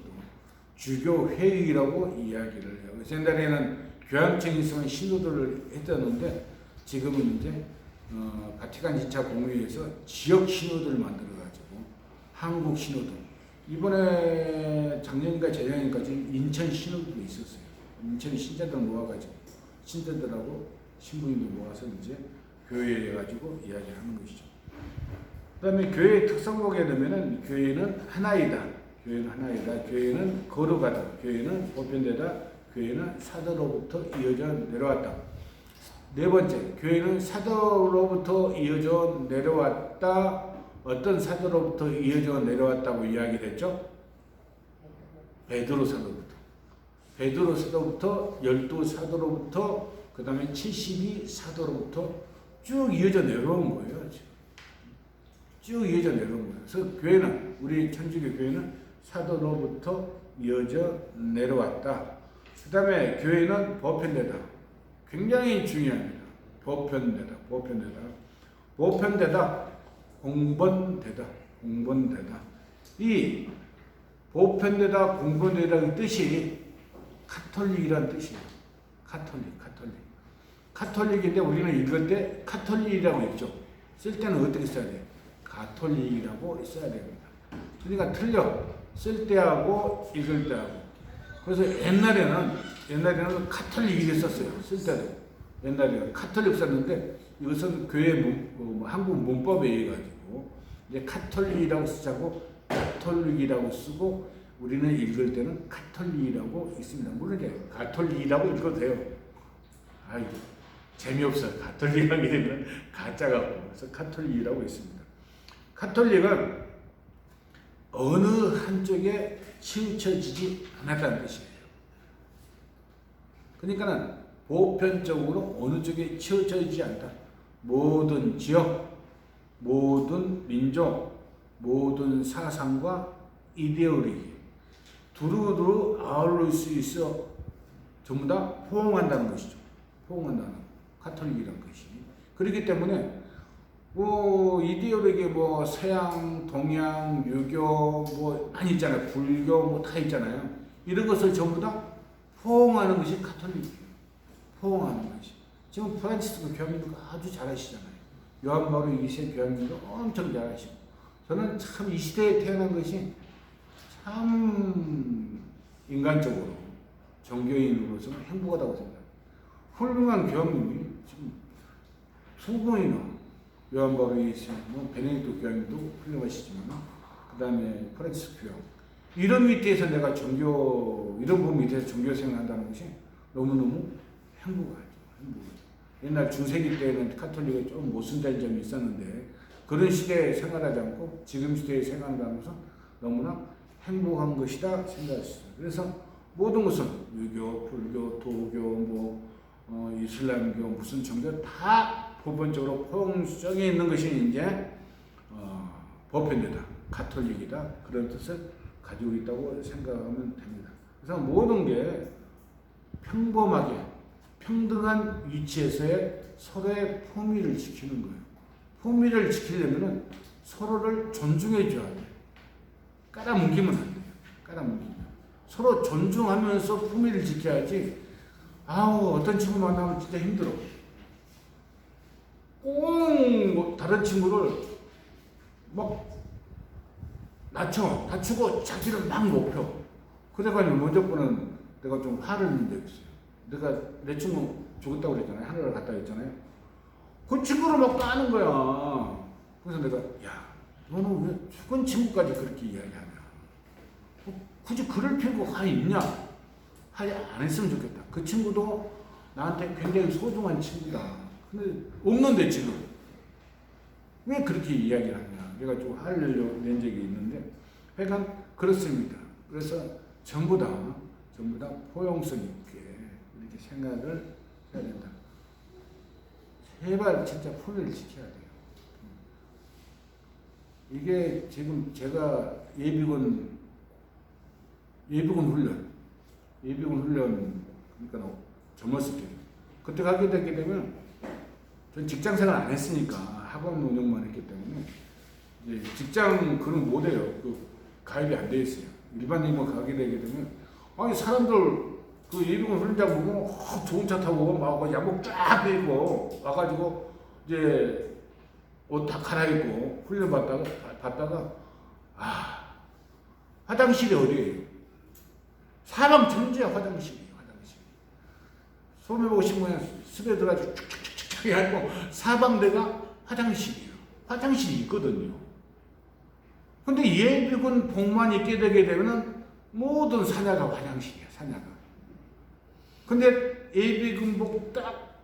Speaker 1: 주교 회의라고 이야기를 해요. 그래서 옛날에는 교황청이 있으면 시노드를 했었는데, 지금은 이제 바티칸 2차 공회에서 지역 신호들을 만들어가지고 한국 신호들, 이번에 작년인가 재작년까지 인천 신호들도 있었어요. 인천 신자들 모아가지고 신자들하고 신부님들 모아서 이제 교회에 가지고 이야기하는 것이죠. 그다음에 교회의 특성 보게 되면은 교회는 하나이다. 교회는 하나이다. 교회는 거룩하다. 교회는 보편되다. 교회는 사도로부터 이어져 내려왔다. 네 번째, 교회는 사도로부터 이어져 내려왔다. 어떤 사도로부터 이어져 내려왔다고 이야기했죠? 베드로 사도부터. 베드로 사도부터 12사도로부터 그 다음에 72사도로부터 쭉 이어져 내려온 거예요. 쭉 이어져 내려온 거예요. 그래서 교회는, 우리 천주교 교회는 사도로부터 이어져 내려왔다. 그 다음에 교회는 보편되다. 굉장히 중요합니다. 보편되다. 공본되다. 이 보편되다, 공본되다의 뜻이 카톨릭이라는 뜻이에요. 카톨릭인데 우리는 읽을 때 카톨릭이라고 읽죠. 쓸 때는 어떻게 써야 돼요? 가톨릭이라고 써야 됩니다. 그러니까 틀려. 쓸 때하고 읽을 때하고. 그래서 옛날에는 카톨릭 이렇게 썼어요. 쓸 때도. 옛날에는 카톨릭 썼는데 이것은 교회 한국 문법에 의해 가지고 이제 카톨릭이라고 쓰자고 가톨릭이라고 쓰고 우리는 읽을 때는 카톨릭이라고 읽습니다. 물론 이제 가톨릭이라고 읽어도 돼요. 아이 재미없어요. 가톨릭하게 되면 가짜가 그래서 카톨릭이라고 있습니다. 카톨릭은 어느 한쪽에 치우쳐지지 않았다는 뜻이에요. 그러니까는 보편적으로 어느 쪽에 치우쳐지지 않다. 모든 지역, 모든 민족, 모든 사상과 이데올로기 두루두루 아울릴 수 있어 전부 다 포옹한다는 것이죠. 포옹한다는 카톨릭이라는 것이. 그렇기 때문에 이데올로기 서양, 동양, 유교 많이 있잖아요. 불교 다 있잖아요. 이런 것을 전부 다 포옹하는 것이 카톨릭이에요. 포옹하는 것이. 지금 프란치스코 교황님도 아주 잘하시잖아요. 요한 바오로 2세 교황님도 엄청 잘하시고. 저는 참 이 시대에 태어난 것이 참 인간적으로 종교인으로서 행복하다고 생각합니다. 훌륭한 교황님이 지금 두 번이나 요한 바오로 2세, 베네딕토 교황님도 훌륭하시지만 그 다음에 프란치스코 교황 이런 밑에서 내가 이런 분 밑에서 종교 생활한다는 것이 너무너무 행복하죠. 옛날 중세기 때는 카톨릭이 좀 못 쓴다는 점이 있었는데 그런 시대에 생활하지 않고 지금 시대에 생활하면서 너무나 행복한 것이다 생각했습니다. 그래서 모든 것은 유교, 불교, 도교, 이슬람교, 무슨 종교 다 보편적으로 포용성이 있는 것이 이제 보편이다, 가톨릭이다 그런 뜻을 가지고 있다고 생각하면 됩니다. 그래서 모든 게 평범하게 평등한 위치에서의 서로의 품위를 지키는 거예요. 품위를 지키려면 서로를 존중해 줘야 돼요. 깔아뭉기면 안 돼요. 깔아뭉기면. 서로 존중하면서 품위를 지켜야지. 어떤 친구 만나면 진짜 힘들어. 꼭 다른 친구를 막 낮추고 자기를 막 높여. 그래가지고 먼저 거는 내가 좀 화를 낸 적이 있어요. 내가 내 친구 죽었다고 그랬잖아요. 하늘을 갔다 했잖아요. 그 친구를 막 까는 거야. 그래서 내가 너는 왜 죽은 친구까지 그렇게 이야기하냐. 굳이 그럴 필요가 화 있냐. 하지 안 했으면 좋겠다. 그 친구도 나한테 굉장히 소중한 친구다. 근데 없는데 지금 왜 그렇게 이야기를 하냐. 내가 좀 화를 낸 적이 있는데 하여간 그렇습니다. 그래서 전부 다 포용성 있게 이렇게 생각을 해야 된다. 제발 진짜 품위를 지켜야 돼요. 이게 지금 제가 예비군 훈련 그러니까 젊었을 때 그때 가게 되게 되면 전 직장 생활 안 했으니까 학원 운영만 했기 때문에 이제 직장 그런 못해요. 가입이 안 돼 있어요. 일반인만 가게 되게 되면 사람들 그 예비군 훈련장 보고 좋은 차 타고 막 양복 쫙 입고 와가지고 이제 옷 다 갈아입고 훈련 받다가 화장실이 어디에요? 사방 천지야 화장실이에요. 소매 보고 신문에 습에 들어가지고 축축축축 해가지고 사방대가 화장실이에요. 화장실이 있거든요. 근데 예비군 복만 입게 되게 되면은 모든 사냐가 화장실이야, 사냐가. 근데 예비군복 딱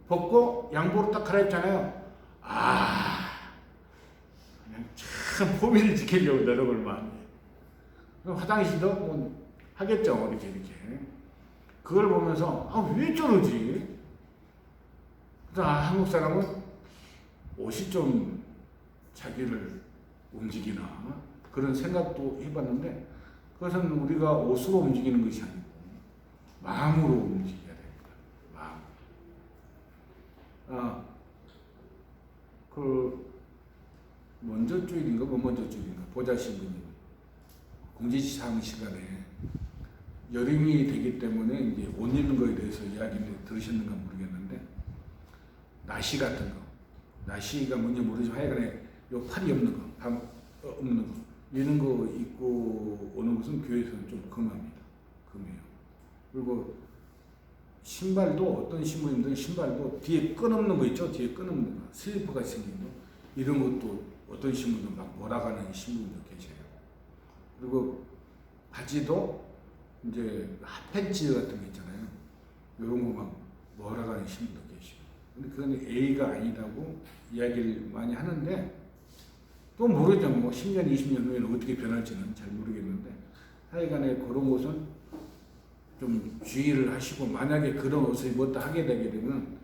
Speaker 1: 벗고 양복으로 딱 갈아입잖아요. 그냥 참 포민을 지키려고 노력을 많이 해. 화장실도 뭐 하겠죠, 이렇게. 그걸 보면서 왜 저러지? 그래서 한국 사람은 옷이 좀 자기를 움직이나 그런 생각도 해봤는데, 그것은 우리가 옷으로 움직이는 것이 아니고 마음으로 움직여야 됩니다. 마음. 먼저 주일인가 보좌신부님 공지사항 시간에 여름이 되기 때문에 이제 옷 입는 거에 대해서 이야기를 들으셨는가 모르겠는데, 나시 같은 거, 나시가 뭔지 모르지만 하여간에 요 팔이 없는 거, 없는 거, 이런 거 입고 오는 것은 교회에서는 좀 금합니다. 금해요. 그리고 신발도 어떤 신부님들은 신발도 뒤에 끈 없는 거 있죠? 뒤에 끈 없는 거, 슬리퍼가 생긴 거, 이런 것도 어떤 신부님은 막 몰아가는 신부님도 계세요. 그리고 바지도 이제 핫팬츠 같은 거 있잖아요. 이런 거 막 몰아가는 신부도 계시고. 근데 그건 A가 아니라고 이야기를 많이 하는데, 또 모르죠. 뭐 10년, 20년 후에는 어떻게 변할지는 잘 모르겠는데, 하여간에 그런 것은 좀 주의를 하시고, 만약에 그런 옷을 입었다 하게 되게 되면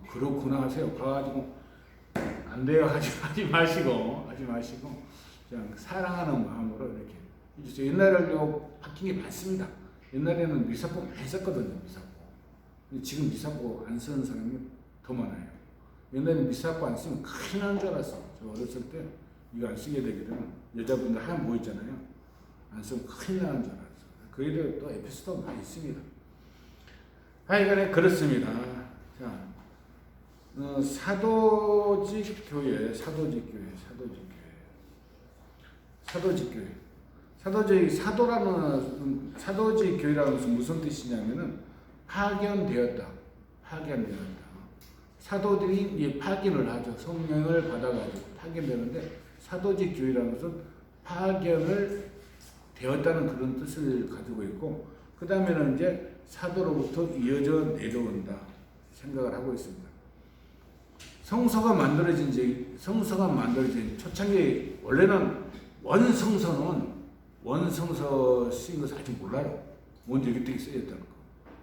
Speaker 1: 그렇구나 하세요. 가가지고 안 돼요 하지 마시고 그냥 사랑하는 마음으로 이렇게 해주세요. 옛날에요 바뀐 게 많습니다. 옛날에는 미사포 많이 썼거든요. 미사포. 근데 지금 미사포 안 쓰는 사람이 더 많아요. 옛날에 미사포 안 쓰면 큰일 나는 줄 알았어. 저 어렸을 때 이거 안 쓰게 되게 되면 여자분들 하얀 뭐 있잖아요. 안 쓰면 큰일 나는 줄 알았어. 그에 대해 또 에피소드가 많이 있습니다. 하여간에 그렇습니다. 자, 사도직 교회. 사도직 교회라는 것은 무슨 뜻이냐면은 파견되었다. 사도들이 이제 파견을 하죠. 성령을 받아가지고 파견되는데, 사도직 교회라는 것은 파견을 되었다는 그런 뜻을 가지고 있고, 그 다음에는 이제 사도로부터 이어져 내려온다 생각을 하고 있습니다. 성서가 만들어진 초창기, 원래는 원성서 쓰인 것을 아직 몰라요. 먼저 이렇게 쓰였다는 거.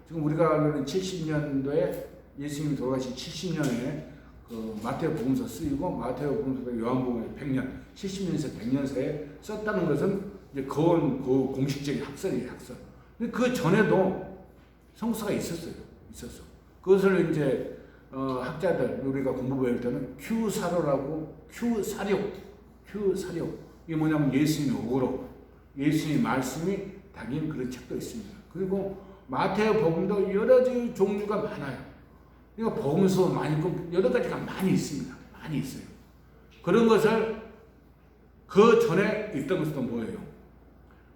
Speaker 1: 지금 우리가 알기로는 70년도에 예수님이 돌아가신 70년에 그 마태오 복음서 쓰이고, 마태오 복음서가 요한복음의 100년, 70년에서 100년 사이에 썼다는 것은 이제 그건 그 공식적인 학설이에요, 학설. 근데 그 전에도 성서가 있었어. 그것을 이제 학자들, 우리가 공부 배울 때는 큐사료라고, 큐사료. 이게 뭐냐면 예수님의 오로, 예수님의 말씀이 담긴 그런 책도 있습니다. 그리고 마태오 복음도 여러 가지 종류가 많아요. 그러니까 복음서 많이 있고 여러 가지가 많이 있습니다. 많이 있어요. 그런 것을 그 전에 있던 것도 뭐예요?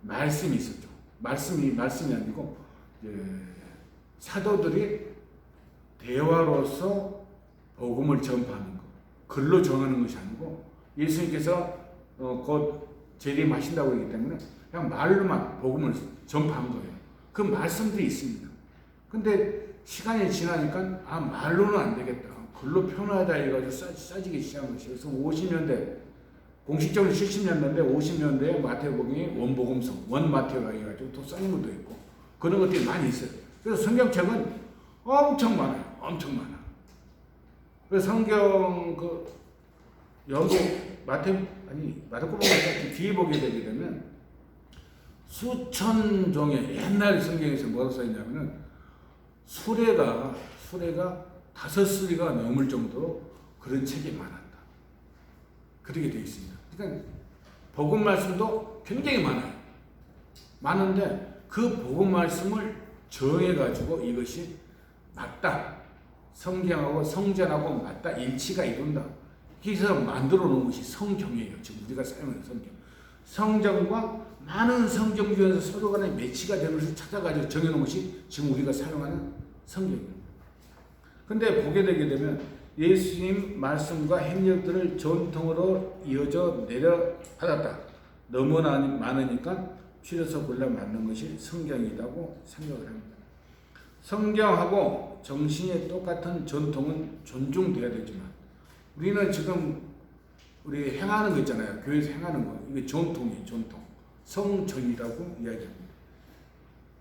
Speaker 1: 말씀이 있었죠. 말씀이 아니고 사도들이 대화로서 복음을 전파하는 거, 글로 전하는 것이 아니고, 예수님께서 곧 재림하신다고 하기 때문에 그냥 말로만 복음을 전파한 거예요. 그 말씀들이 있습니다. 근데 시간이 지나니까 말로는 안 되겠다, 글로 표현하자 해가지고 싸지기 시작한 것이에요. 그래서 50년대, 공식적으로 70년대인데 50년대에 마태복음이 원복음서, 원마태가 해가지고 또 써는 것도 있고 그런 것들이 많이 있어요. 그래서 성경책은 엄청 많아요. 그래서 성경 마태복음 뒤에 보게 되게 되면 수천 종의, 옛날 성경에서 뭐라고 써있냐면은 수레가 5수리가 넘을 정도로 그런 책이 많았다. 그렇게 되어 있습니다. 그러니까 복음 말씀도 굉장히 많은데 그 복음 말씀을 정해가지고 이것이 맞다, 성경하고 성전하고 맞다, 일치가 이룬다, 그래서 만들어 놓은 것이 성경이에요. 지금 우리가 사용하는 성경과 많은 성경 중에서 서로 간에 매치가 되는 것을 찾아가지고 정해놓은 것이 지금 우리가 사용하는 성경입니다. 근데 보게 되게 되면 예수님 말씀과 행력들을 전통으로 이어져 내려받았다. 너무 많으니까 줄여서 골라 만든 것이 성경이라고 생각을 합니다. 성경하고 정신이 똑같은 전통은 존중돼야 되지만 우리는 지금 우리 행하는 거 있잖아요. 교회에서 행하는 거. 이게 전통이에요. 전통. 성전이라고 이야기합니다.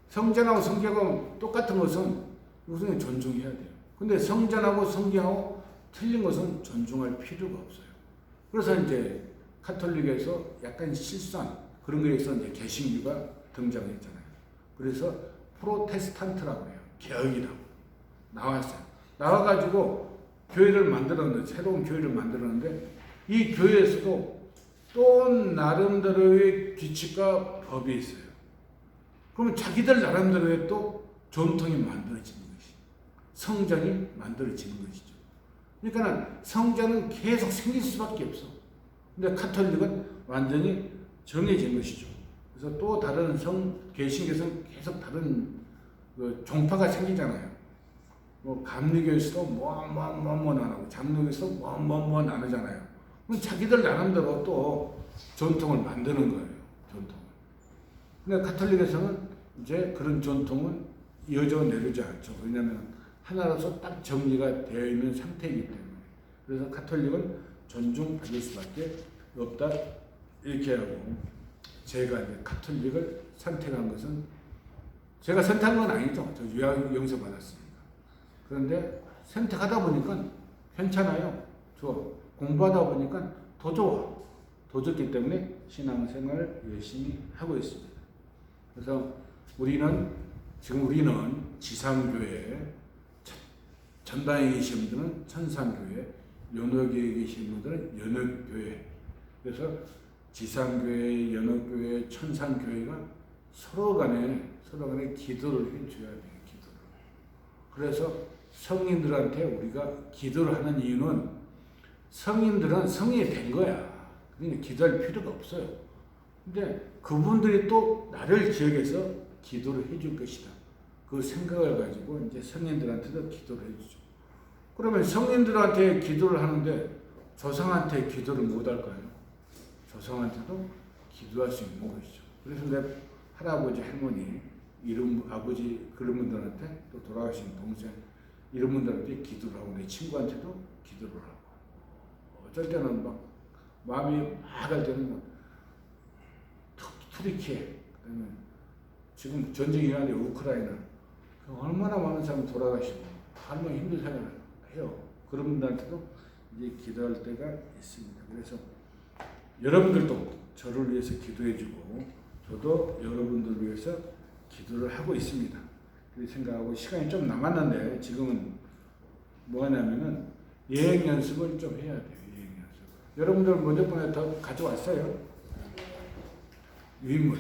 Speaker 1: 성전하고 성경하고 똑같은 것은 우선 존중해야 돼요. 근데 성전하고 성경하고 틀린 것은 존중할 필요가 없어요. 그래서 이제 카톨릭에서 약간 실수한 그런 거에서 이제 개신교가 등장했잖아요. 그래서 프로테스탄트라고 해요. 개혁이라고 나왔어요. 나와가지고 교회를 만들었는데, 새로운 교회를 만들었는데, 이 교회에서도 또 나름대로의 규칙과 법이 있어요. 그러면 자기들 나름대로의 또 전통이 만들어지는 것이, 성전이 만들어지는 것이죠. 그러니까 성전은 계속 생길 수밖에 없어. 근데 카톨릭은 완전히 정해진 것이죠. 그래서 또 다른 개신교에서는 계속 다른 그 종파가 생기잖아요. 뭐 감리교에서도 뭐 나누고 장로교에서도 뭐 나누잖아요. 그럼 자기들 나름대로 또 전통을 만드는 거예요. 전통을. 근데 카톨릭에서는 이제 그런 전통은 이어져 내려오지 않죠. 왜냐하면 하나로서 딱 정리가 되어 있는 상태이기 때문에. 그래서 카톨릭은 존중받을 수밖에 없다 이렇게 하고, 제가 이제 카톨릭을 선택한 것은 제가 선택한 건 아니죠. 저 유학 영서 받았으니까. 그런데 선택하다 보니까 괜찮아요. 좋아. 공부하다 보니까 더 좋아. 더 좋기 때문에 신앙생활을 열심히 하고 있습니다. 그래서 우리는 지상교회, 전방에 계신 분들은 천상교회, 연옥에 계신 분들은 연옥교회. 그래서 지상교회, 연옥교회, 천상교회가 서로 간에 기도를 해줘야 돼요. 기도를. 그래서 성인들한테 우리가 기도를 하는 이유는 성인들은 성인이 된 거야. 그러니까 기도할 필요가 없어요. 근데 그분들이 또 나를 기억해서 기도를 해줄 것이다. 그 생각을 가지고 이제 성인들한테도 기도를 해주죠. 그러면 성인들한테 기도를 하는데 조상한테 기도를 못 할까요? 조상한테도 기도할 수 있는 것이죠. 그래서 내 할아버지, 할머니, 아버지 그런 분들한테, 또 돌아가신 동생 이런 분들한테 기도를 하고, 내 친구한테도 기도를 하고, 어쩔 때는 막 마음이 막 할 때는 막 투리키에, 그다음에 지금 전쟁이 일어나는 우크라이나, 얼마나 많은 사람이 돌아가시고 얼마나 힘든 생활을 해요. 그런 분들한테도 이제 기도할 때가 있습니다. 그래서 여러분들도 저를 위해서 기도해주고, 저도 여러분들을 위해서 기도를 하고 있습니다. 그렇게 생각하고, 시간이 좀 남았는데 지금은 뭐 하냐면은 예행 연습을 좀 해야 돼요. 예행 연습. 여러분들 먼저 번에 더 가져왔어요? 유인물.